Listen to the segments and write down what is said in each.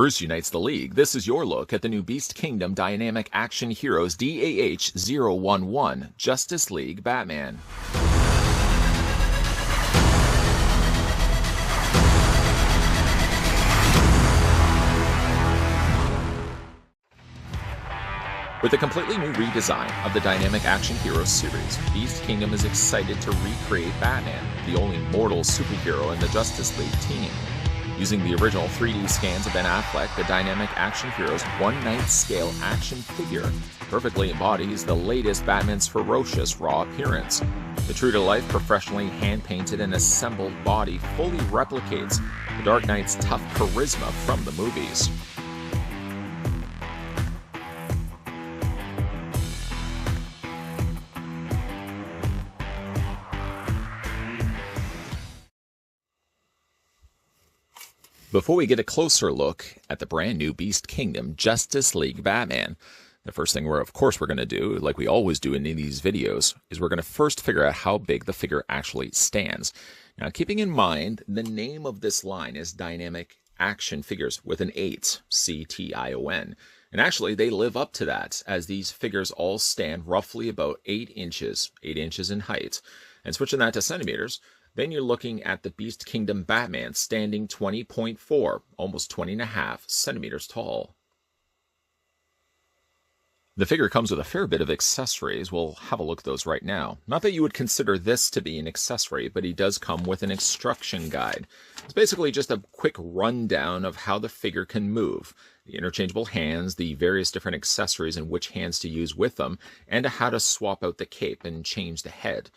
Bruce unites the League. This is your look at the new Beast Kingdom Dynamic Action Heroes DAH-011 Justice League Batman. With a completely new redesign of the Dynamic Action Heroes series, Beast Kingdom is excited to recreate Batman, the only mortal superhero in the Justice League team. Using the original 3D scans of Ben Affleck, the Dynamic Action Heroes one-ninth scale action figure perfectly embodies the latest Batman's ferocious raw appearance. The true-to-life, professionally hand-painted and assembled body fully replicates the Dark Knight's tough charisma from the movies. Before we get a closer look at the brand new Beast Kingdom Justice League Batman, the first thing we're going to do, like we always do in these videos, is we're going to first figure out how big the figure actually stands. Now, keeping in mind, the name of this line is Dynamic Action Figures with an 8, C-T-I-O-N. And actually, they live up to that, as these figures all stand roughly about 8 inches in height. And switching that to centimeters, then you're looking at the Beast Kingdom Batman standing 20.4, almost 20.5 centimeters tall. The figure comes with a fair bit of accessories. We'll have a look at those right now. Not that you would consider this to be an accessory, but he does come with an instruction guide. It's basically just a quick rundown of how the figure can move, the interchangeable hands, the various different accessories and which hands to use with them, and how to swap out the cape and change the head.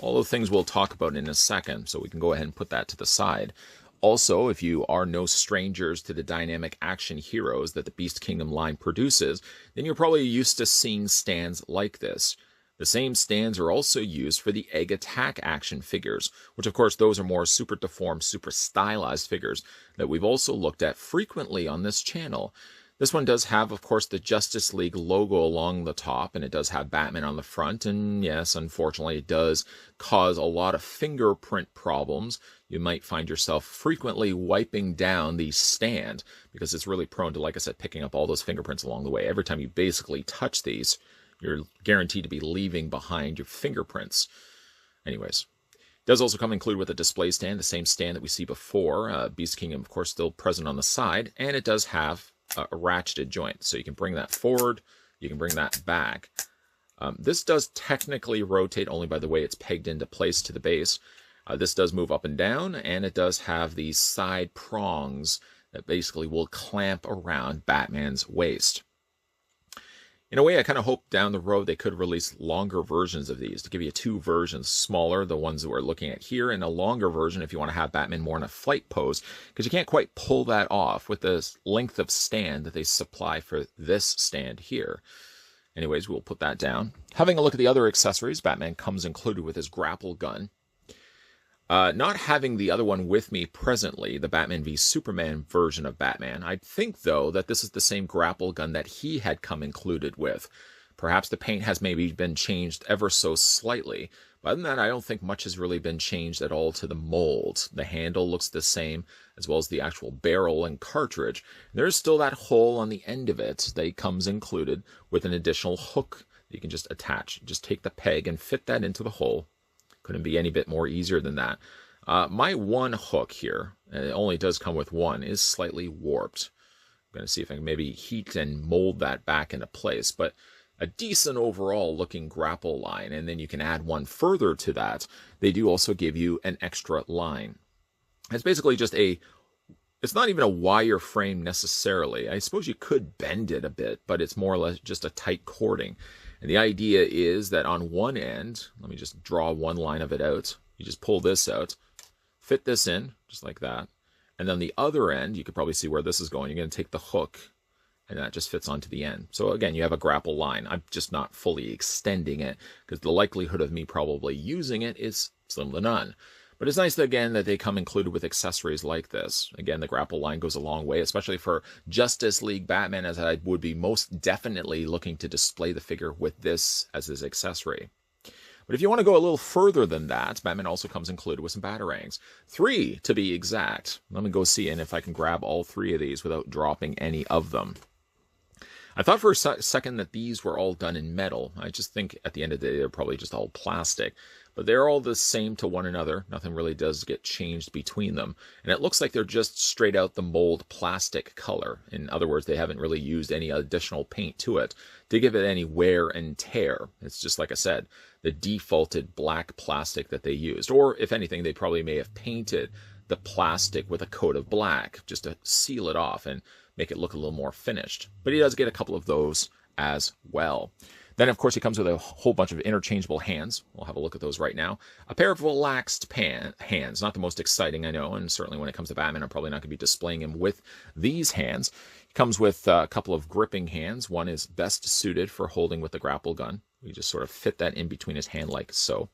All the things we'll talk about in a second, so we can go ahead and put that to the side. Also, if you are no strangers to the Dynamic Action Heroes that the Beast Kingdom line produces, then you're probably used to seeing stands like this. The same stands are also used for the Egg Attack action figures, which of course those are more super deformed, super stylized figures that we've also looked at frequently on this channel. This one does have, of course, the Justice League logo along the top, and it does have Batman on the front, and yes, unfortunately, it does cause a lot of fingerprint problems. You might find yourself frequently wiping down the stand, because it's really prone to, like I said, picking up all those fingerprints along the way. Every time you basically touch these, you're guaranteed to be leaving behind your fingerprints. Anyways. It does also come included with a display stand, the same stand that we see before. Beast Kingdom, of course, still present on the side, and it does have a ratcheted joint, so you can bring that forward, you can bring that back. This does technically rotate only by the way it's pegged into place to the base. This does move up and down, and it does have these side prongs that basically will clamp around Batman's waist. In a way, I kind of hope down the road they could release longer versions of these to give you 2 versions, smaller, the ones that we're looking at here, and a longer version if you want to have Batman more in a flight pose, because you can't quite pull that off with the length of stand that they supply for this stand here. Anyways, we'll put that down. Having a look at the other accessories, Batman comes included with his grapple gun. Not having the other one with me presently, the Batman v Superman version of Batman, I think, though, that this is the same grapple gun that he had come included with. Perhaps the paint has maybe been changed ever so slightly, but other than that, I don't think much has really been changed at all to the mold. The handle looks the same, as well as the actual barrel and cartridge. There's still that hole on the end of it that comes included with an additional hook that you can just attach. Just take the peg and fit that into the hole. Couldn't be any bit more easier than that. My one hook here, and it only does come with one, is slightly warped. I'm going to see if I can maybe heat and mold that back into place, but a decent overall looking grapple line, and then you can add one further to that. They do also give you an extra line. It's basically just it's not even a wire frame necessarily. I suppose you could bend it a bit, but it's more or less just a tight cording. And the idea is that on one end, let me just draw one line of it out. You just pull this out, fit this in, just like that. And then the other end, you could probably see where this is going. You're going to take the hook, and that just fits onto the end. So again, you have a grapple line. I'm just not fully extending it, because the likelihood of me probably using it is slim to none. But it's nice, again, that they come included with accessories like this. Again, the grapple line goes a long way, especially for Justice League Batman, as I would be most definitely looking to display the figure with this as his accessory. But if you want to go a little further than that, Batman also comes included with some batarangs. 3 to be exact. Let me go see if I can grab all 3 of these without dropping any of them. I thought for a second that these were all done in metal. I just think at the end of the day they're probably just all plastic. But they're all the same to one another. Nothing really does get changed between them. And it looks like they're just straight out the mold plastic color. In other words, they haven't really used any additional paint to it to give it any wear and tear. It's just, like I said, the defaulted black plastic that they used. Or if anything, they probably may have painted the plastic with a coat of black just to seal it off and make it look a little more finished. But he does get a couple of those as well. Then, of course, he comes with a whole bunch of interchangeable hands. We'll have a look at those right now. A pair of relaxed hands. Not the most exciting, I know, and certainly when it comes to Batman, I'm probably not going to be displaying him with these hands. He comes with a couple of gripping hands. One is best suited for holding with the grapple gun. We just sort of fit that in between his hand like so.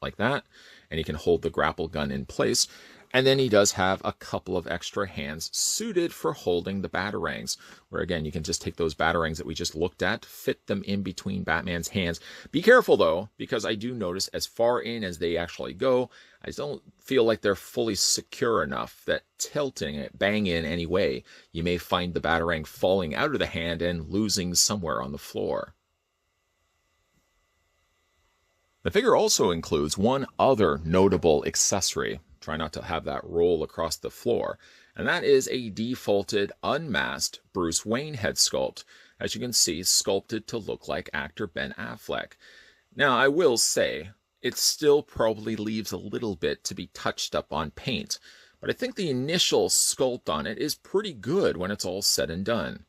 Like that. And he can hold the grapple gun in place. And then he does have a couple of extra hands suited for holding the batarangs, where again, you can just take those batarangs that we just looked at, fit them in between Batman's hands. Be careful though, because I do notice as far in as they actually go, I don't feel like they're fully secure enough that tilting it, bang in any way, you may find the batarang falling out of the hand and losing somewhere on the floor. The figure also includes one other notable accessory. Try not to have that roll across the floor. And that is a defaulted, unmasked Bruce Wayne head sculpt. As you can see, sculpted to look like actor Ben Affleck. Now, I will say, it still probably leaves a little bit to be touched up on paint. But I think the initial sculpt on it is pretty good when it's all said and done.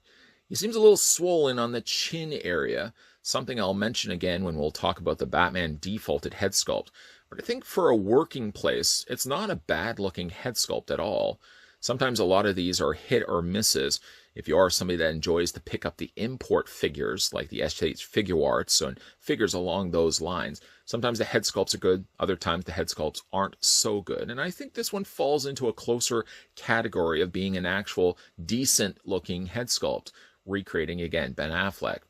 He seems a little swollen on the chin area, something I'll mention again when we'll talk about the Batman defaulted head sculpt. But I think for a working place, it's not a bad-looking head sculpt at all. Sometimes a lot of these are hit or misses. If you are somebody that enjoys to pick up the import figures, like the SH Figure Arts and figures along those lines, sometimes the head sculpts are good, other times the head sculpts aren't so good. And I think this one falls into a closer category of being an actual decent-looking head sculpt, recreating, again, Ben Affleck.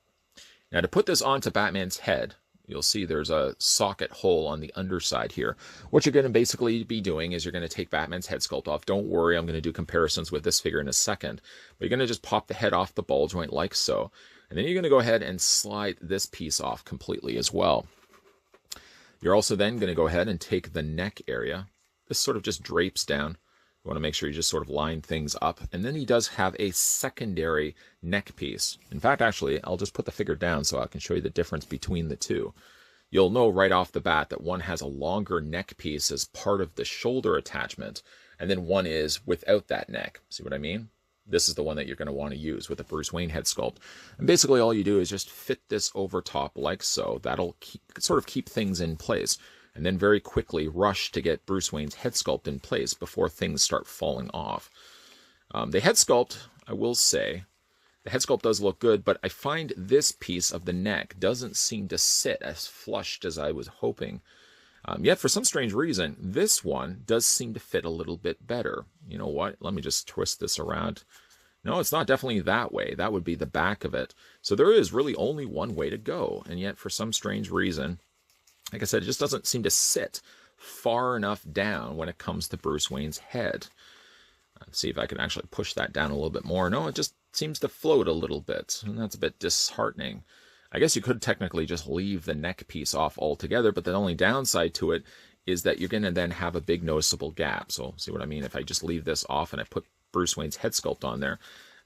Now, to put this onto Batman's head, you'll see there's a socket hole on the underside here. What you're going to basically be doing is you're going to take Batman's head sculpt off. Don't worry, I'm going to do comparisons with this figure in a second. But you're going to just pop the head off the ball joint like so. And then you're going to go ahead and slide this piece off completely as well. You're also then going to go ahead and take the neck area. This sort of just drapes down. You want to make sure you just sort of line things up. And then he does have a secondary neck piece. In fact, actually, I'll just put the figure down so I can show you the difference between the two. You'll know right off the bat that one has a longer neck piece as part of the shoulder attachment, and then one is without that neck. See what I mean? This is the one that you're going to want to use with the Bruce Wayne head sculpt. And basically all you do is just fit this over top like so. That'll sort of keep things in place. And then very quickly rush to get Bruce Wayne's head sculpt in place before things start falling off. The head sculpt, I will say, the head sculpt does look good, but I find this piece of the neck doesn't seem to sit as flushed as I was hoping. Yet, for some strange reason, this one does seem to fit a little bit better. You know what? Let me just twist this around. No, it's not definitely that way. That would be the back of it. So there is really only one way to go. And yet, for some strange reason, like I said, it just doesn't seem to sit far enough down when it comes to Bruce Wayne's head. Let's see if I can actually push that down a little bit more. No, it just seems to float a little bit, and that's a bit disheartening. I guess you could technically just leave the neck piece off altogether, but the only downside to it is that you're going to then have a big noticeable gap. So see what I mean? If I just leave this off and I put Bruce Wayne's head sculpt on there,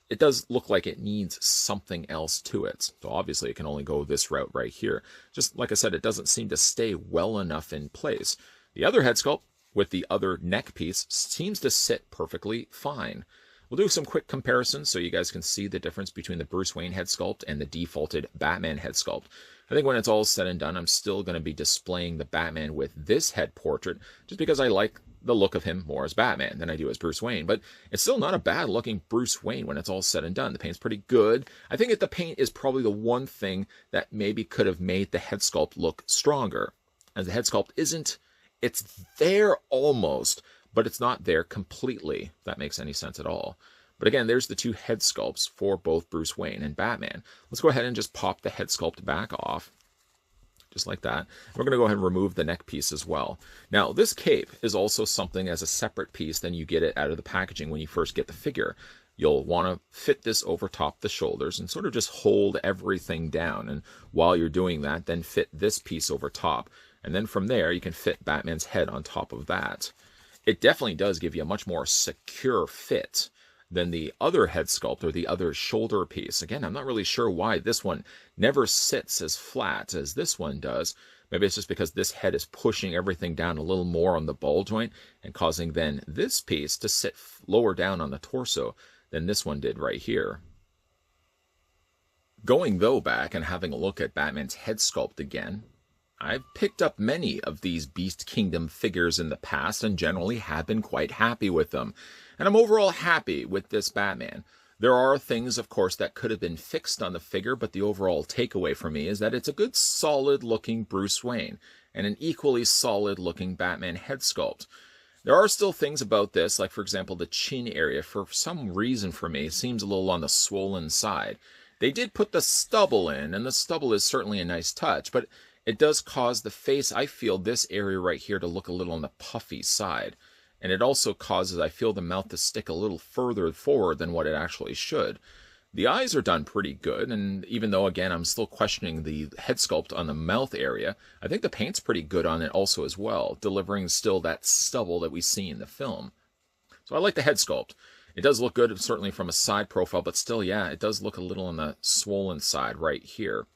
it does look like it needs something else to it. So obviously it can only go this route right here. Just like I said, it doesn't seem to stay well enough in place. The other head sculpt with the other neck piece seems to sit perfectly fine. We'll do some quick comparisons so you guys can see the difference between the Bruce Wayne head sculpt and the defaulted Batman head sculpt. I think when it's all said and done, I'm still going to be displaying the Batman with this head portrait just because I like the look of him more as Batman than I do as Bruce Wayne. But it's still not a bad looking Bruce Wayne when it's all said and done. The paint's pretty good. I think that the paint is probably the one thing that maybe could have made the head sculpt look stronger. As the head sculpt isn't, it's there almost, but it's not there completely, if that makes any sense at all. But again, there's the two head sculpts for both Bruce Wayne and Batman. Let's go ahead and just pop the head sculpt back off. just like that. We're going to go ahead and remove the neck piece as well. Now, this cape is also something as a separate piece than you get it out of the packaging when you first get the figure. You'll want to fit this over top the shoulders and sort of just hold everything down. And while you're doing that, then fit this piece over top. And then from there, you can fit Batman's head on top of that. It definitely does give you a much more secure fit than the other head sculpt or the other shoulder piece. Again, I'm not really sure why this one never sits as flat as this one does. Maybe it's just because this head is pushing everything down a little more on the ball joint and causing then this piece to sit lower down on the torso than this one did right here. Going though back and having a look at Batman's head sculpt again, I've picked up many of these Beast Kingdom figures in the past and generally have been quite happy with them. And I'm overall happy with this Batman. There are things, of course, that could have been fixed on the figure, but the overall takeaway for me is that it's a good solid-looking Bruce Wayne and an equally solid-looking Batman head sculpt. There are still things about this, like for example the chin area, for some reason for me, seems a little on the swollen side. They did put the stubble in, and the stubble is certainly a nice touch, but it does cause the face, I feel, this area right here to look a little on the puffy side. And it also causes, I feel, the mouth to stick a little further forward than what it actually should. The eyes are done pretty good, and even though, again, I'm still questioning the head sculpt on the mouth area, I think the paint's pretty good on it also as well, delivering still that stubble that we see in the film. So I like the head sculpt. It does look good, certainly from a side profile, but still, yeah, it does look a little on the swollen side right here.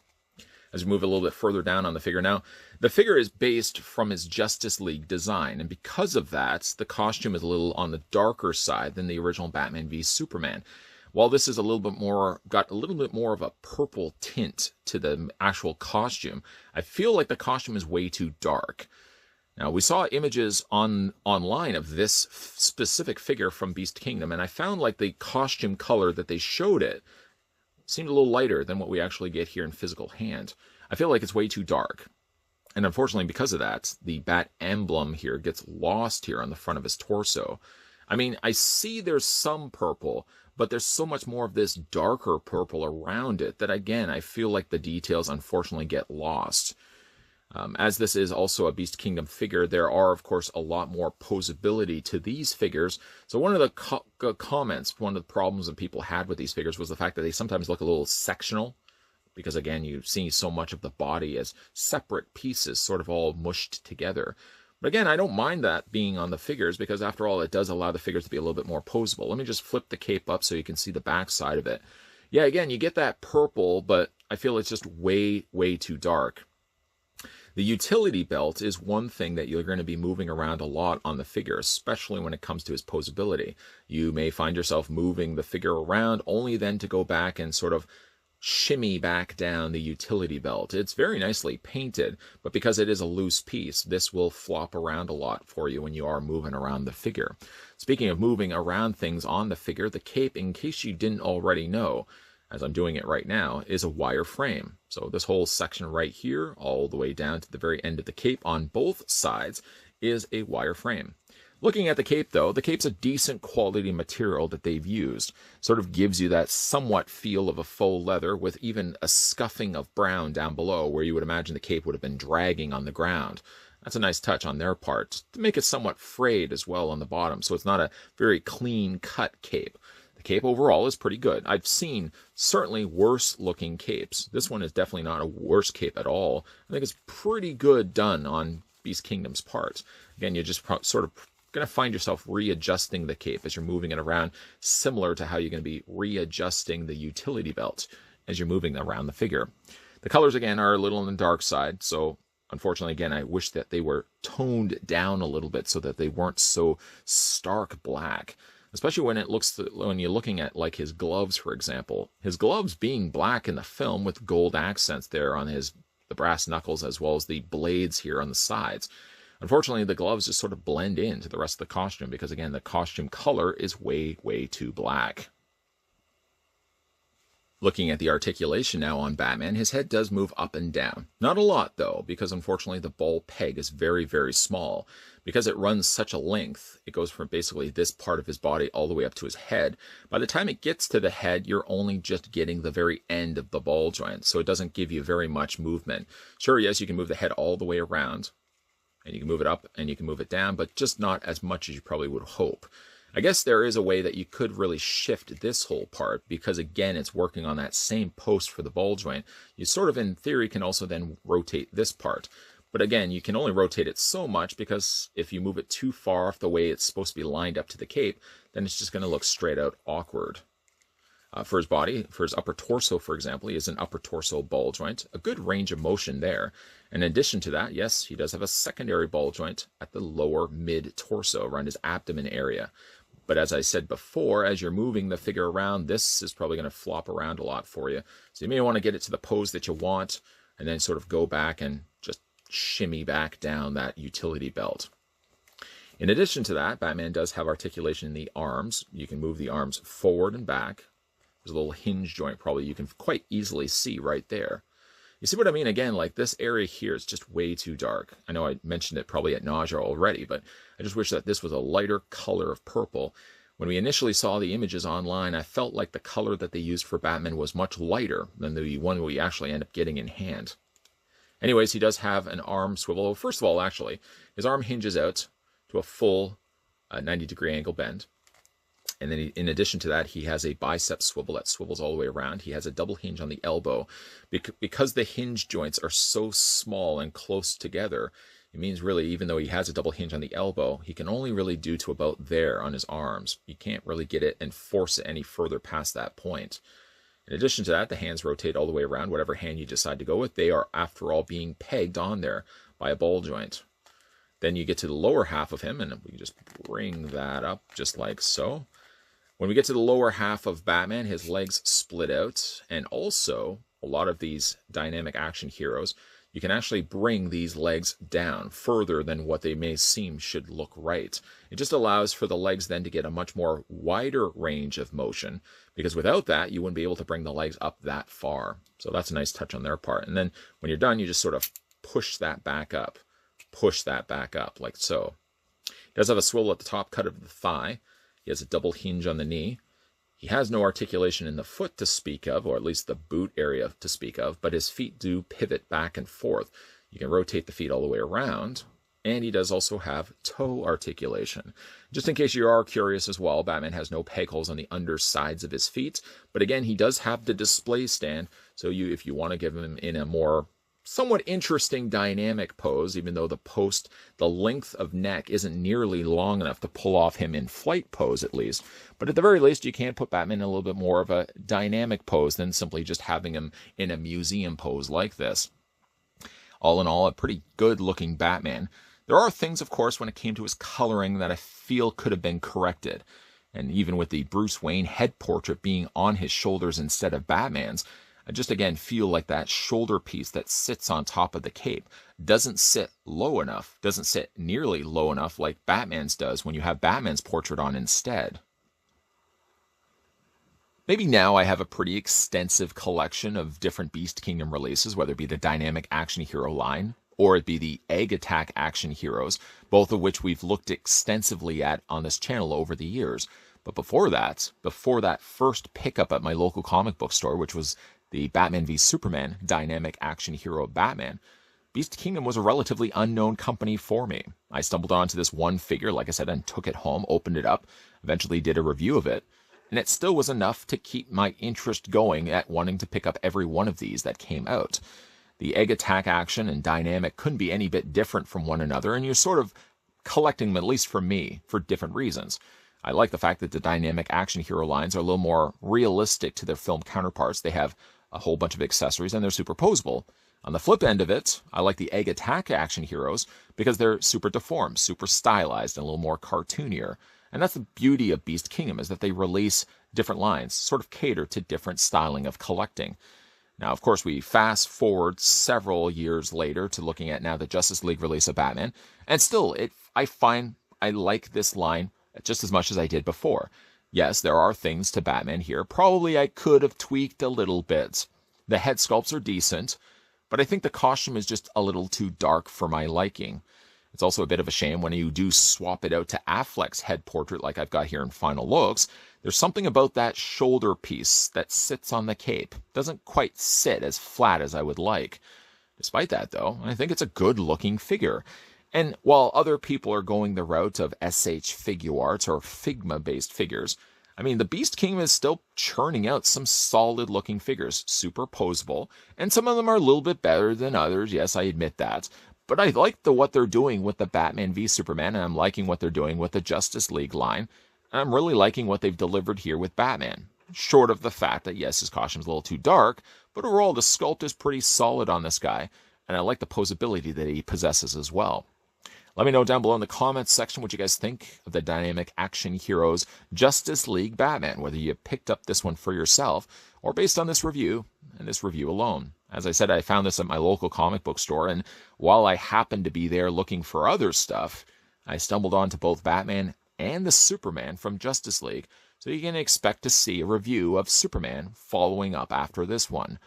As we move a little bit further down on the figure now, the figure is based from his Justice League design, and because of that, the costume is a little on the darker side than the original Batman v Superman. While this is a little bit more, got a little bit more of a purple tint to the actual costume, I feel like the costume is way too dark. Now, we saw images online of this specific figure from Beast Kingdom, and I found like the costume color that they showed it seemed a little lighter than what we actually get here in physical hand. I feel like it's way too dark. And unfortunately, because of that, the bat emblem here gets lost here on the front of his torso. I mean, I see there's some purple, but there's so much more of this darker purple around it that, again, I feel like the details unfortunately get lost. As this is also a Beast Kingdom figure, there are, of course, a lot more posability to these figures. So one of the comments, one of the problems that people had with these figures was the fact that they sometimes look a little sectional. Because, again, you see so much of the body as separate pieces, sort of all mushed together. But again, I don't mind that being on the figures, because after all, it does allow the figures to be a little bit more posable. Let me just flip the cape up so you can see the back side of it. Yeah, again, you get that purple, but I feel it's just way, way too dark. The utility belt is one thing that you're going to be moving around a lot on the figure, especially when it comes to his posability. You may find yourself moving the figure around only then to go back and sort of shimmy back down the utility belt. It's very nicely painted, but because it is a loose piece, this will flop around a lot for you when you are moving around the figure. Speaking of moving around things on the figure, the cape, in case you didn't already know, as I'm doing it right now, is a wire frame. So this whole section right here, all the way down to the very end of the cape on both sides, is a wire frame. Looking at the cape, though, the cape's a decent quality material that they've used. Sort of gives you that somewhat feel of a faux leather with even a scuffing of brown down below where you would imagine the cape would have been dragging on the ground. That's a nice touch on their part to make it somewhat frayed as well on the bottom, so it's not a very clean-cut cape. The cape overall is pretty good. I've seen certainly worse-looking capes. This one is definitely not a worse cape at all. I think it's pretty good done on Beast Kingdom's part. Again, you just sort of going to find yourself readjusting the cape as you're moving it around, similar to how you're going to be readjusting the utility belt as you're moving around the figure. The colors, again, are a little on the dark side, so unfortunately, again, I wish that they were toned down a little bit so that they weren't so stark black. Especially when you're looking at like his gloves, for example. His gloves being black in the film with gold accents there on the brass knuckles as well as the blades here on the sides. Unfortunately, the gloves just sort of blend into the rest of the costume because, again, the costume color is way, way too black. Looking at the articulation now on Batman, his head does move up and down. Not a lot, though, because unfortunately the ball peg is very, very small. because it runs such a length, it goes from basically this part of his body all the way up to his head. By the time it gets to the head, you're only just getting the very end of the ball joint, so it doesn't give you very much movement. Sure, yes, you can move the head all the way around, and you can move it up and you can move it down, but just not as much as you probably would hope. I guess there is a way that you could really shift this whole part, because again, it's working on that same post for the ball joint. You sort of, in theory, can also then rotate this part. But again, you can only rotate it so much, because if you move it too far off the way it's supposed to be lined up to the cape, then it's just going to look straight out awkward. For his body, for his upper torso, for example, he has an upper torso ball joint, a good range of motion there. In addition to that, yes, he does have a secondary ball joint at the lower mid-torso, around his abdomen area. But as I said before, as you're moving the figure around, this is probably going to flop around a lot for you. So you may want to get it to the pose that you want, and then sort of go back and just shimmy back down that utility belt. In addition to that, Batman does have articulation in the arms. You can move the arms forward and back. There's a little hinge joint probably you can quite easily see right there. You see what I mean? Again, like this area here is just way too dark. I know I mentioned it probably at nausea already, but I just wish that this was a lighter color of purple. When we initially saw the images online, I felt like the color that they used for Batman was much lighter than the one we actually end up getting in hand. Anyways, he does have an arm swivel. Well, first of all, actually, his arm hinges out to a full 90-degree angle bend. And then in addition to that, he has a bicep swivel that swivels all the way around. He has a double hinge on the elbow. Because the hinge joints are so small and close together, it means really, even though he has a double hinge on the elbow, he can only really do to about there on his arms. You can't really get it and force it any further past that point. In addition to that, the hands rotate all the way around. Whatever hand you decide to go with, they are, after all, being pegged on there by a ball joint. Then you get to the lower half of him, and we can just bring that up just like so. When we get to the lower half of Batman, his legs split out, and also a lot of these dynamic action heroes, you can actually bring these legs down further than what they may seem should look right. It just allows for the legs then to get a much more wider range of motion, because without that, you wouldn't be able to bring the legs up that far. So that's a nice touch on their part. And then when you're done, you just sort of push that back up, like so. He does have a swivel at the top cut of the thigh. He has a double hinge on the knee. He has no articulation in the foot to speak of, or at least the boot area to speak of, but his feet do pivot back and forth. You can rotate the feet all the way around, and he does also have toe articulation. Just in case you are curious as well, Batman has no peg holes on the undersides of his feet, but again, he does have the display stand, so if you want to give him in a more somewhat interesting dynamic pose, even though the length of neck isn't nearly long enough to pull off him in flight pose at least. But at the very least, you can put Batman in a little bit more of a dynamic pose than simply just having him in a museum pose like this. All in all, a pretty good looking Batman. There are things, of course, when it came to his coloring that I feel could have been corrected. And even with the Bruce Wayne head portrait being on his shoulders instead of Batman's, I just again feel like that shoulder piece that sits on top of the cape doesn't sit low enough, doesn't sit nearly low enough like Batman's does when you have Batman's portrait on instead. Maybe now I have a pretty extensive collection of different Beast Kingdom releases, whether it be the Dynamic Action Hero line or it be the Egg Attack Action Heroes, both of which we've looked extensively at on this channel over the years. But before that first pickup at my local comic book store, which was the Batman v Superman Dynamic Action Hero Batman, Beast Kingdom was a relatively unknown company for me. I stumbled onto this one figure, like I said, and took it home, opened it up, eventually did a review of it, and it still was enough to keep my interest going at wanting to pick up every one of these that came out. The Egg Attack Action and Dynamic couldn't be any bit different from one another, and you're sort of collecting them, at least for me, for different reasons. I like the fact that the Dynamic Action Hero lines are a little more realistic to their film counterparts. They have a whole bunch of accessories, and they're superposable. On the flip end of it, I like the Egg Attack Action Heroes because they're super deformed, super stylized, and a little more cartoonier. And that's the beauty of Beast Kingdom, is that they release different lines, sort of cater to different styling of collecting. Now, of course, we fast forward several years later to looking at now the Justice League release of Batman, and still, I find I like this line just as much as I did before. Yes, there are things to Batman here. Probably I could have tweaked a little bit. The head sculpts are decent, but I think the costume is just a little too dark for my liking. It's also a bit of a shame when you do swap it out to Affleck's head portrait like I've got here in Final Looks. There's something about that shoulder piece that sits on the cape. Doesn't quite sit as flat as I would like. Despite that, though, I think it's a good-looking figure. And while other people are going the route of SH Figuarts or Figma-based figures, I mean, the Beast Kingdom is still churning out some solid-looking figures, super posable, and some of them are a little bit better than others, yes, I admit that. But I like what they're doing with the Batman v Superman, and I'm liking what they're doing with the Justice League line. And I'm really liking what they've delivered here with Batman. Short of the fact that, yes, his costume's a little too dark, but overall the sculpt is pretty solid on this guy, and I like the posability that he possesses as well. Let me know down below in the comments section what you guys think of the Dynamic Action Heroes Justice League Batman, whether you picked up this one for yourself or based on this review and this review alone. As I said, I found this at my local comic book store, and while I happened to be there looking for other stuff, I stumbled onto both Batman and the Superman from Justice League, so you can expect to see a review of Superman following up after this one.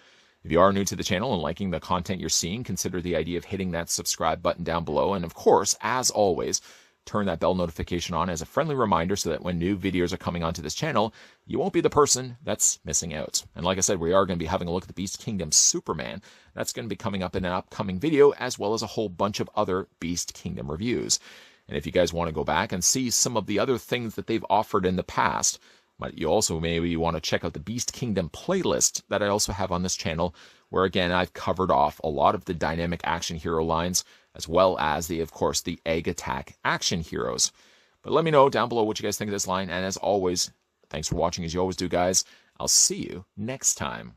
If you are new to the channel and liking the content you're seeing, consider the idea of hitting that subscribe button down below. And of course, as always, turn that bell notification on as a friendly reminder so that when new videos are coming onto this channel, you won't be the person that's missing out. And like I said, we are going to be having a look at the Beast Kingdom Superman. That's going to be coming up in an upcoming video, as well as a whole bunch of other Beast Kingdom reviews. And if you guys want to go back and see some of the other things that they've offered in the past, but you also maybe want to check out the Beast Kingdom playlist that I also have on this channel, where again I've covered off a lot of the Dynamic Action Hero lines, as well as of course the Egg Attack Action Heroes. But let me know down below what you guys think of this line, and as always, thanks for watching as you always do, guys. I'll see you next time.